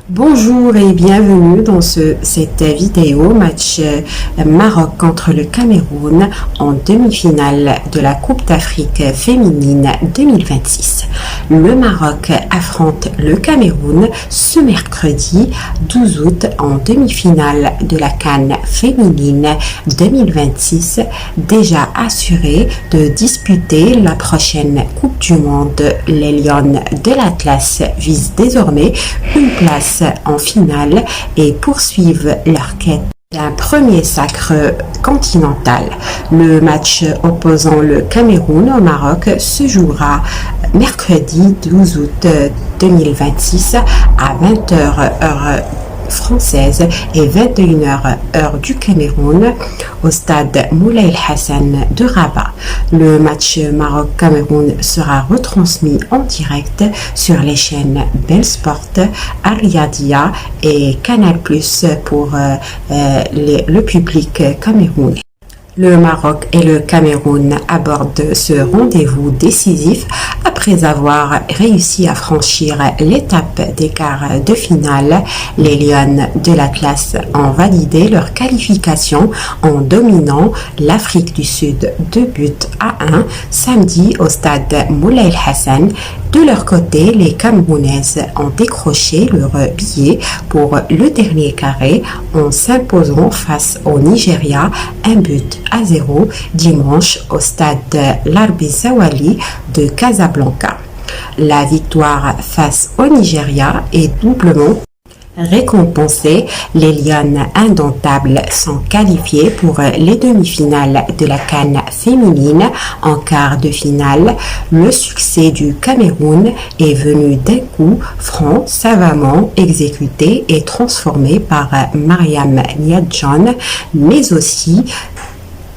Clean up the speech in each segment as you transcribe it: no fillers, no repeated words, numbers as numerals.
Bonjour et bienvenue dans cette vidéo match Maroc contre le Cameroun en demi-finale de la Coupe d'Afrique féminine 2026. Le Maroc affronte le Cameroun ce mercredi 12 août en demi-finale de la CAN féminine 2026, déjà assurée de disputer la prochaine Coupe du Monde. Les Lions de l'Atlas visent désormais une place en finale et poursuivent leur quête d'un premier sacre continental. Le match opposant le Cameroun au Maroc se jouera mercredi 12 août 2026 à 20h heure française et 21h heure du Cameroun au stade Moulay El Hassan de Rabat. Le match Maroc-Cameroun sera retransmis en direct sur les chaînes Bell Sport, Al Riyadiyya et Canal+ pour le public camerounais. Le Maroc et le Cameroun abordent ce rendez-vous décisif après avoir réussi à franchir l'étape des quarts de finale. Les Lions de l'Atlas ont validé leur qualification en dominant l'Afrique du Sud 2-1 samedi au stade Moulay El Hassan. De leur côté, les Camerounaises ont décroché leur billet pour le dernier carré en s'imposant face au Nigeria 1-0 dimanche au stade Larbi Zawali de Casablanca. La victoire face au Nigeria est doublement récompensés. Les Lions indomptables sont qualifiés pour les demi-finales de la CAN féminine. En quart de finale, le succès du Cameroun est venu d'un coup franc, savamment exécuté et transformé par Mariam Niadjan, mais aussi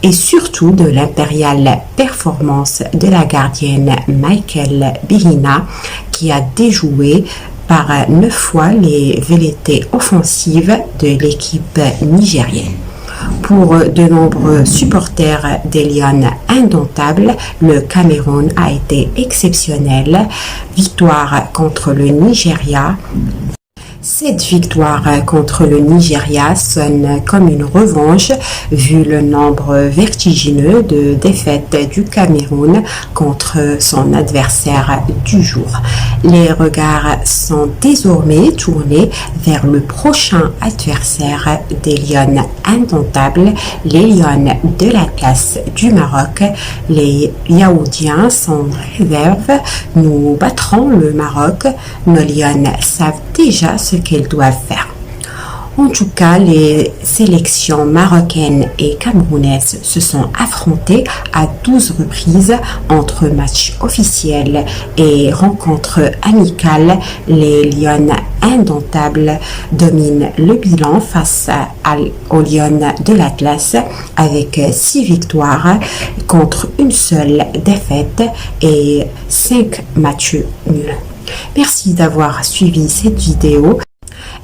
et surtout de l'impériale performance de la gardienne Michael Birina qui a déjoué par 9 fois les velléités offensives de l'équipe nigérienne. Pour de nombreux supporters des Lions indomptables, le Cameroun a été exceptionnel. Victoire contre le Nigeria. Cette victoire contre le Nigeria sonne comme une revanche vu le nombre vertigineux de défaites du Cameroun contre son adversaire du jour. Les regards sont désormais tournés vers le prochain adversaire des Lions indomptables, les Lions de l'Atlas du Maroc. Les Yaoudiens sont réserve. Nous battrons le Maroc. Nos Lions savent déjà ce qu'elles doivent faire. En tout cas, les sélections marocaines et camerounaises se sont affrontées à 12 reprises entre matchs officiels et rencontres amicales. Les Lions indomptables dominent le bilan face aux Lions de l'Atlas avec 6 victoires contre une seule défaite et 5 matchs nuls. Merci d'avoir suivi cette vidéo.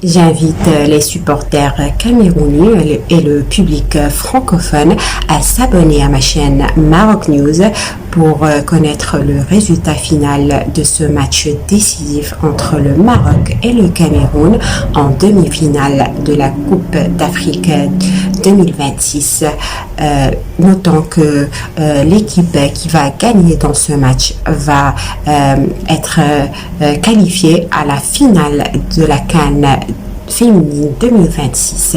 J'invite les supporters camerounais et le public francophone à s'abonner à ma chaîne Maroc News pour connaître le résultat final de ce match décisif entre le Maroc et le Cameroun en demi-finale de la Coupe d'Afrique 2026. Notons que l'équipe qui va gagner dans ce match va être qualifiée à la finale de la CAN féminine 2026.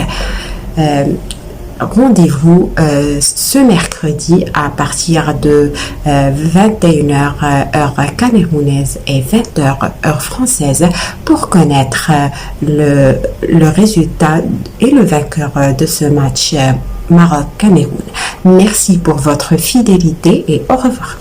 Rendez-vous ce mercredi à partir de 21h heure camerounaise et 20h heure française pour connaître le résultat et le vainqueur de ce match Maroc-Cameroun. Merci pour votre fidélité et au revoir.